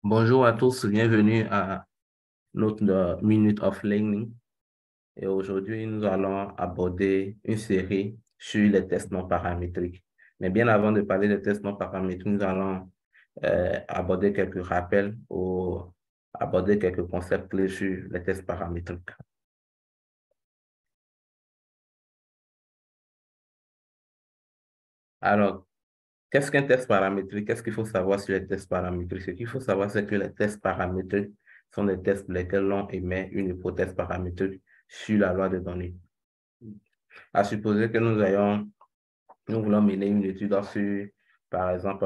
Bonjour à tous, bienvenue à notre Minute of Learning. Et aujourd'hui, nous allons aborder une série sur les tests non paramétriques. Mais bien avant de parler des tests non paramétriques, nous allons aborder quelques rappels ou aborder quelques concepts clés sur les tests paramétriques. Alors, qu'est-ce qu'un test paramétrique? Qu'est-ce qu'il faut savoir sur les tests paramétriques? Ce qu'il faut savoir, c'est que les tests paramétriques sont des tests pour lesquels l'on émet une hypothèse paramétrique sur la loi de données. À supposer que nous voulons mener une étude sur, par exemple,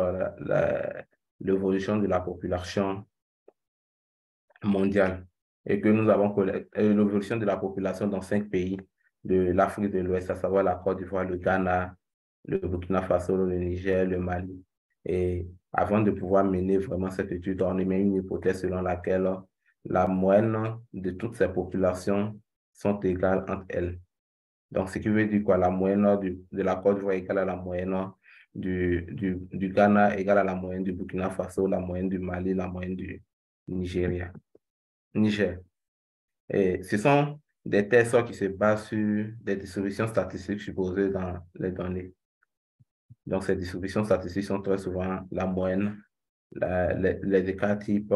l'évolution de la population mondiale et que nous avons collecté l'évolution de la population dans 5 pays de l'Afrique de l'Ouest, à savoir la Côte d'Ivoire, le Ghana, le Burkina Faso, le Niger, le Mali. Et avant de pouvoir mener vraiment cette étude, on émet une hypothèse selon laquelle la moyenne de toutes ces populations sont égales entre elles. Donc, ce qui veut dire quoi? La moyenne de la Côte d'Ivoire égale à la moyenne du Ghana égale à la moyenne du Burkina Faso, la moyenne du Mali, la moyenne du Nigeria. Niger. Et ce sont des tests qui se basent sur des distributions statistiques supposées dans les données. Donc, ces distributions statistiques sont très souvent la moyenne, les écarts types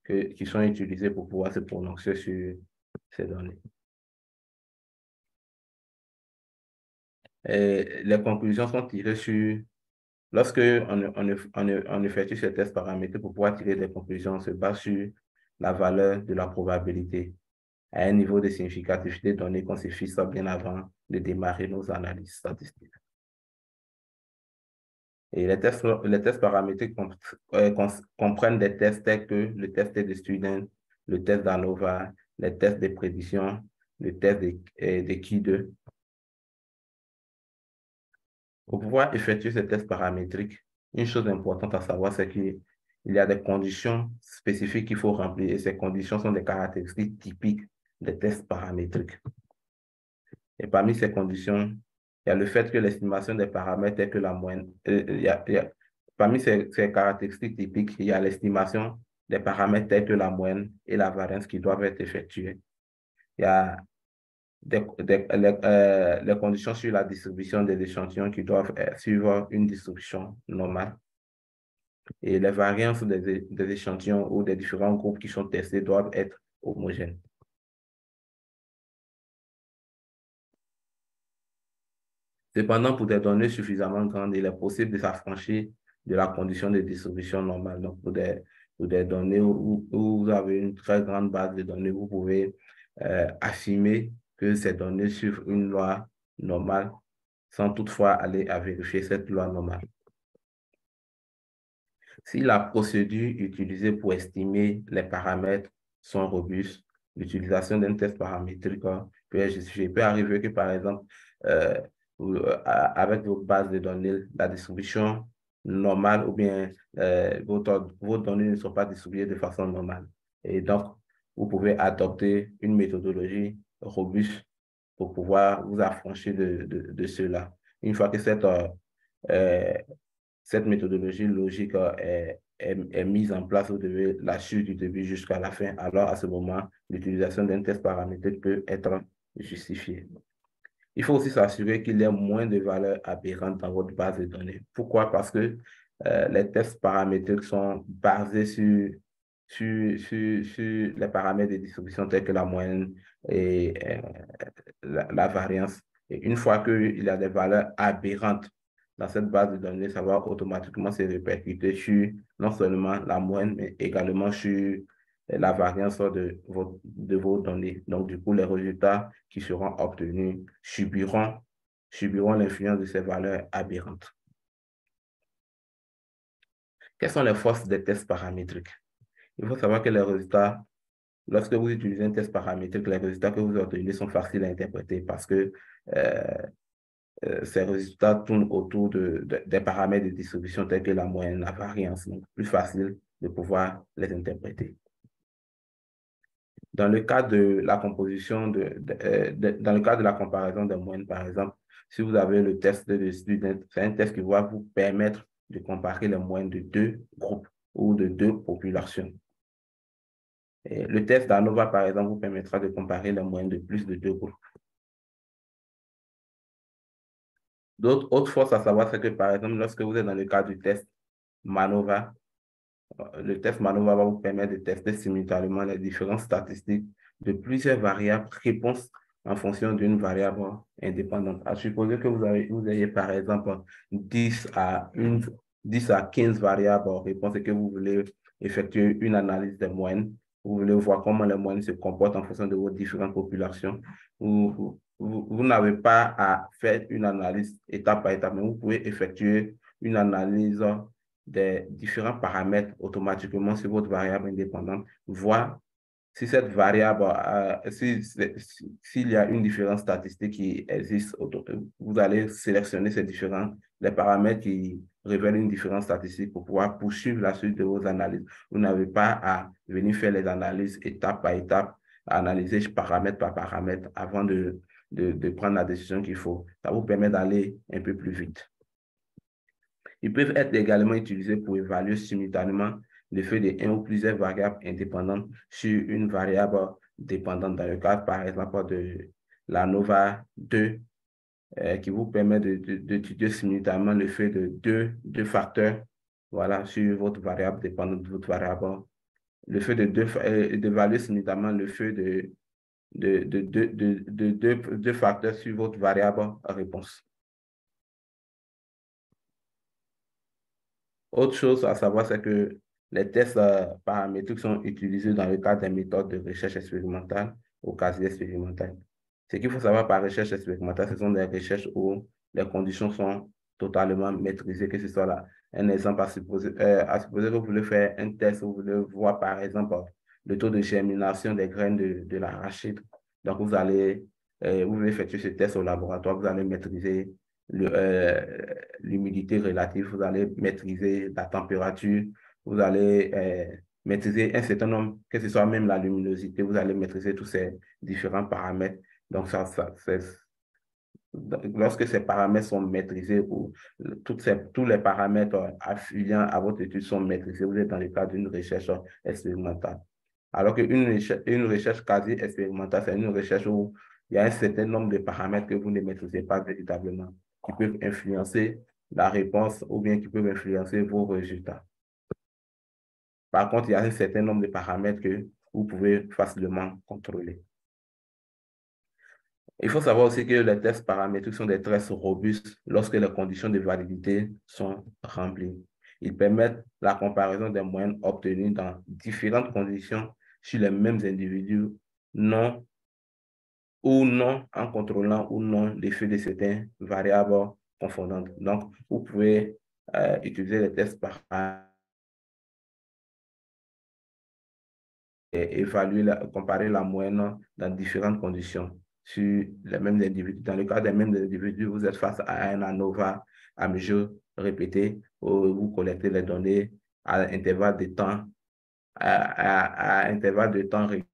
qui sont utilisés pour pouvoir se prononcer sur ces données. Et les conclusions sont tirées sur. Lorsque on effectue ces tests paramétriques pour pouvoir tirer des conclusions, on se base sur la valeur de la probabilité à un niveau de significativité donné qu'on se fixe bien avant de démarrer nos analyses statistiques. Et les tests paramétriques comprennent des tests tels que le test de Student, le test d'ANOVA, les tests de prédiction, le test de Q2. Pour pouvoir effectuer ces tests paramétriques, une chose importante à savoir, c'est qu'il y a des conditions spécifiques qu'il faut remplir et ces conditions sont des caractéristiques typiques des tests paramétriques. Et parmi ces conditions, il y a le fait que l'estimation des paramètres est que la moyenne. Parmi ces caractéristiques typiques, il y a l'estimation des paramètres tels que la moyenne et la variance qui doivent être effectuées. Il y a les conditions sur la distribution des échantillons qui doivent suivre une distribution normale. Et les variances des échantillons ou des différents groupes qui sont testés doivent être homogènes. Cependant, pour des données suffisamment grandes, il est possible de s'affranchir de la condition de distribution normale. Donc, pour des données où vous avez une très grande base de données, vous pouvez affirmer que ces données suivent une loi normale sans toutefois aller à vérifier cette loi normale. Si la procédure utilisée pour estimer les paramètres sont robustes, l'utilisation d'un test paramétrique peut être justifiée. Il peut arriver que, par exemple, euh, avec votre base de données, la distribution normale ou bien vos données ne sont pas distribuées de façon normale. Et donc, vous pouvez adopter une méthodologie robuste pour pouvoir vous affranchir de cela. Une fois que euh, cette méthodologie logique est mise en place, vous devez la suivre du début jusqu'à la fin. Alors, à ce moment, l'utilisation d'un test paramétrique peut être justifiée. Il faut aussi s'assurer qu'il y ait moins de valeurs aberrantes dans votre base de données. Pourquoi? Parce que les tests paramétriques sont basés sur les paramètres de distribution tels que la moyenne et la variance. Et une fois qu'il y a des valeurs aberrantes dans cette base de données, ça va automatiquement se répercuter sur non seulement la moyenne, mais également sur la variance de vos données. Donc, du coup, les résultats qui seront obtenus subiront l'influence de ces valeurs aberrantes. Quelles sont les forces des tests paramétriques? Il faut savoir que les résultats, lorsque vous utilisez un test paramétrique, les résultats que vous obtenez sont faciles à interpréter parce que euh, ces résultats tournent autour des paramètres de distribution tels que la moyenne, la variance, donc plus facile de pouvoir les interpréter. Dans le cas de la composition, dans le cas de la comparaison des moyennes, par exemple, si vous avez le test de student, c'est un test qui va vous permettre de comparer les moyennes de deux groupes. ou de deux populations. Et le test d'ANOVA, par exemple, vous permettra de comparer les moyennes de plus de deux groupes. D'autres autres forces à savoir, c'est que, par exemple, lorsque vous êtes dans le cadre du test MANOVA, le test MANOVA va vous permettre de tester simultanément les différentes statistiques de plusieurs variables réponses en fonction d'une variable indépendante. À supposer que vous ayez par exemple 10 à 15 variables réponses et que vous voulez effectuer une analyse des moyennes, vous voulez voir comment les moyennes se comportent en fonction de vos différentes populations. Vous n'avez pas à faire une analyse étape par étape, mais vous pouvez effectuer une analyse des différents paramètres automatiquement sur votre variable indépendante, voir si cette variable, s'il y a une différence statistique qui existe, vous allez sélectionner les paramètres qui révèlent une différence statistique pour pouvoir poursuivre la suite de vos analyses. Vous n'avez pas à venir faire les analyses étape par étape, analyser paramètre par paramètre avant de prendre la décision qu'il faut. Ça vous permet d'aller un peu plus vite. Ils peuvent être également utilisés pour évaluer simultanément l'effet de un ou plusieurs variables indépendantes sur une variable dépendante. Dans le cadre, par exemple, de la NOVA 2, qui vous permet d'étudier simultanément l'effet de deux facteurs, voilà, sur votre variable dépendante, votre variable. Le fait d'évaluer simultanément le fait de deux facteurs sur votre variable réponse. Autre chose à savoir, c'est que les tests paramétriques sont utilisés dans le cadre des méthodes de recherche expérimentale ou quasi expérimentale. Ce qu'il faut savoir par recherche expérimentale, ce sont des recherches où les conditions sont totalement maîtrisées, que ce soit là. Un exemple à supposer que vous voulez faire un test, vous voulez voir par exemple le taux de germination des graines de l'arachide. Donc, vous voulez effectuer ce test au laboratoire, vous allez maîtriser l'humidité relative, vous allez maîtriser la température, vous allez maîtriser un certain nombre, que ce soit même la luminosité, vous allez maîtriser tous ces différents paramètres. Donc, lorsque ces paramètres sont maîtrisés ou tous les paramètres affiliant à votre étude sont maîtrisés, vous êtes dans le cadre d'une recherche expérimentale. Alors une recherche quasi expérimentale, c'est une recherche où il y a un certain nombre de paramètres que vous ne maîtrisez pas véritablement, qui peuvent influencer la réponse ou bien qui peuvent influencer vos résultats. Par contre, il y a un certain nombre de paramètres que vous pouvez facilement contrôler. Il faut savoir aussi que les tests paramétriques sont des tests robustes lorsque les conditions de validité sont remplies. Ils permettent la comparaison des moyennes obtenues dans différentes conditions sur les mêmes individus, non en contrôlant ou non l'effet de certaines variables confondantes. Donc, vous pouvez utiliser les tests paramétriques et comparer la moyenne dans différentes conditions sur les mêmes individus. Dans le cas des mêmes individus, vous êtes face à un ANOVA à mesure répétée où vous collectez les données à intervalles de temps, à intervalles de temps réguliers.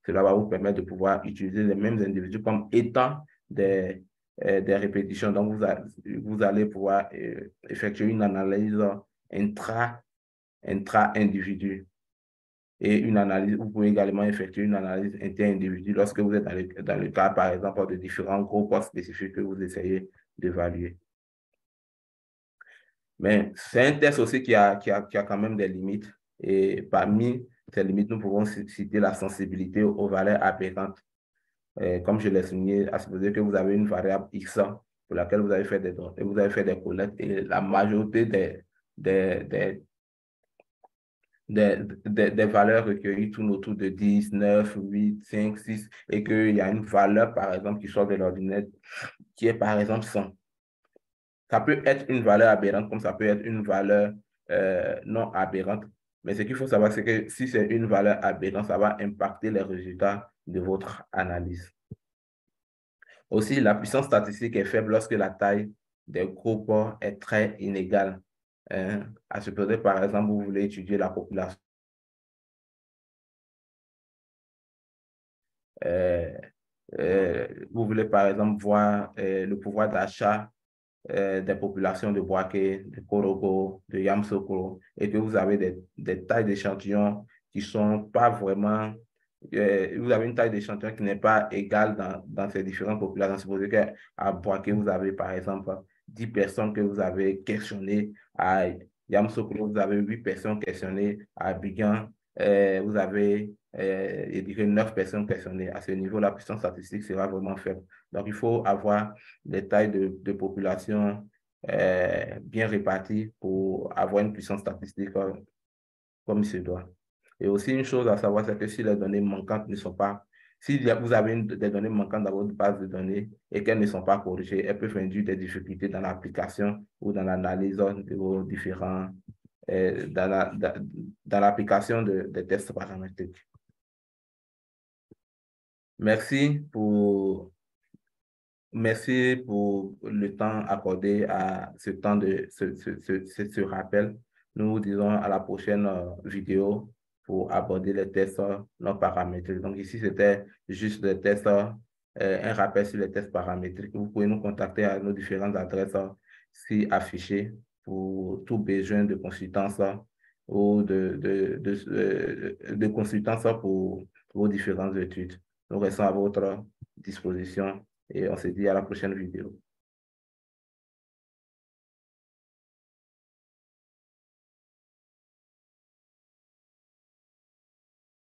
Cela va vous permettre de pouvoir utiliser les mêmes individus comme étant des répétitions. Donc, vous allez pouvoir effectuer une analyse intra-individu. Et une analyse, vous pouvez également effectuer une analyse inter-individu lorsque vous êtes dans le cas, par exemple, de différents groupes spécifiques que vous essayez d'évaluer. Mais c'est un test aussi qui a quand même des limites. Et parmi ces limites, nous pouvons citer la sensibilité aux valeurs aberrantes. Comme je l'ai souligné, à supposer que vous avez une variable X pour laquelle vous avez fait des collectes et la majorité des valeurs recueillies tournent autour de 10, 9, 8, 5, 6, et qu'il y a une valeur, par exemple, qui sort de l'ordinaire, qui est par exemple 100. Ça peut être une valeur aberrante, comme ça peut être une valeur non aberrante. Mais ce qu'il faut savoir, c'est que si c'est une valeur aberrante, ça va impacter les résultats de votre analyse. Aussi, la puissance statistique est faible lorsque la taille des groupes est très inégale. À supposer, par exemple, vous voulez étudier la population. Vous voulez, par exemple, voir le pouvoir d'achat des populations de Boaké, de Korogo, de Yamsokro, et que vous avez des tailles d'échantillons qui sont pas vraiment, vous avez une taille d'échantillon qui n'est pas égale dans ces différentes populations. Supposez qu'à Boaké, vous avez par exemple 10 personnes que vous avez questionnées, à Yamsokro, vous avez 8 personnes questionnées, à Abidjan, vous avez, je dirais, 9 personnes questionnées. À ce niveau, la puissance statistique sera vraiment faible. Donc, il faut avoir des tailles de population bien réparties pour avoir une puissance statistique comme il se doit. Et aussi, une chose à savoir, c'est que si les données manquantes ne sont pas, si vous avez des données manquantes dans votre base de données et qu'elles ne sont pas corrigées, elles peuvent induire des difficultés dans l'application ou dans l'analyse de vos différents, dans l'application des tests paramétriques. Merci pour Merci pour le temps accordé à ce temps de ce rappel. Nous vous disons à la prochaine vidéo pour aborder les tests non paramétriques. Donc ici, c'était juste les tests, un rappel sur les tests paramétriques. Vous pouvez nous contacter à nos différentes adresses ci affichées pour tout besoin de consultance ou de consultance pour vos différentes études. Nous restons à votre disposition et on se dit à la prochaine vidéo.